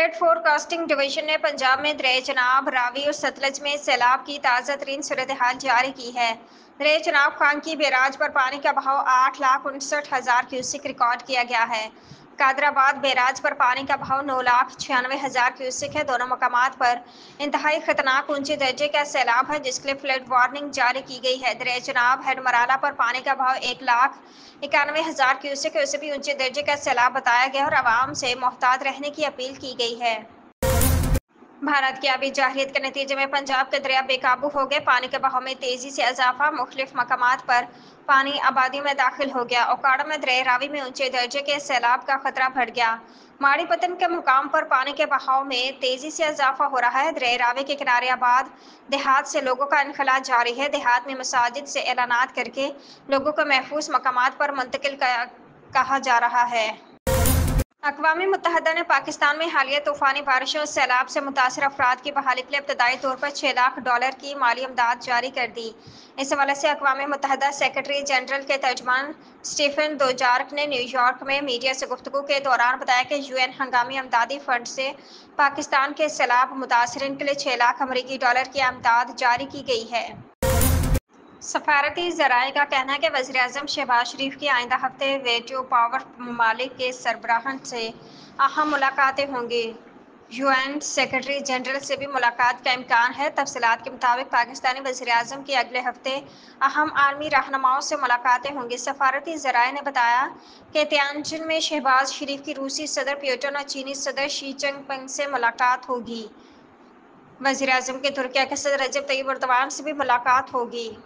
Flood forecasting division ने पंजाब में दरिया चनाब, रावी और सतलज में सैलाब की ताज़ा तरीन सूरत-ए-हाल जारी की है। दरिया चनाब खांकी बैराज पर पानी का बहाव 8,59,000 क्यूसेक रिकॉर्ड किया गया है। कादराबाद बैराज पर पानी का बहाव 9,96,000 क्यूसेक है। दोनों मकामात पर इंतहाई खतरनाक ऊंचे दर्जे का सैलाब है, जिसके लिए फ्लड वार्निंग जारी की गई है। दरिया चनाब हेडमराला पर पानी का बहाव 1,91,000 क्यूसेक है। उसे भी ऊंचे दर्जे का सैलाब बताया गया और आवाम से मोहतात रहने की अपील की गई है। भारत की आबी जाहिलियत के नतीजे में पंजाब के दरिया बेकाबू हो गए। पानी के बहाव में तेजी से इजाफा, मुख्तलिफ मकामात पर पानी आबादियों में दाखिल हो गया। ओकाड़ा में दरिया रावी में ऊंचे दर्जे के सैलाब का खतरा बढ़ गया। माड़ी पतन के मुकाम पर पानी के बहाव में तेजी से इजाफा हो रहा है। दरिया रावी के किनारे आबाद देहात से लोगों का इनखला जारी है। देहात में मसाजिद से ऐलानात करके लोगों को महफूज मकामात पर मुंतकिल कहा जा रहा है। अक़वाम मुत्तहदा ने पाकिस्तान में हालिया तूफ़ानी बारिशों और सैलाब से मुतासर अफराद की बहाली के लिए इब्तदाई तौर पर $6 लाख की माली इमदाद जारी कर दी। इस हवाले से अक़वाम मुत्तहदा सेक्रेटरी जनरल के तर्जमान स्टीफन दुजार्क ने न्यूयॉर्क में मीडिया से गुफ्तगू के दौरान बताया कि UN हंगामी इमदादी फंड से पाकिस्तान के सैलाब मुतासरीन के लिए $6 लाख अमरीकी की इमदाद जारी की गई है। सफारती ज़राए का कहना है कि वज़ीर-ए-आज़म शहबाज शरीफ की आइंदा हफ्ते वेटो पावर ममालिक के सरबराहान से अहम मुलाकातें होंगी। UN सेक्रेटरी जनरल से भी मुलाकात का इम्कान है। तफसीलात के मुताबिक पाकिस्तानी वज़ीर-ए-आज़म की अगले हफ्ते अहम आर्मी रहनुमाओं से मुलाकातें होंगी। सफारती ज़राए ने बताया कि तियानजिन में शहबाज शरीफ की रूसी सदर पुतिन और चीनी सदर शी जिनपिंग से मुलाकात होगी। वज़ीर-ए-आज़म के तुर्किया के सदर रजब तय्यिब एर्दोगान से भी मुलाकात होगी।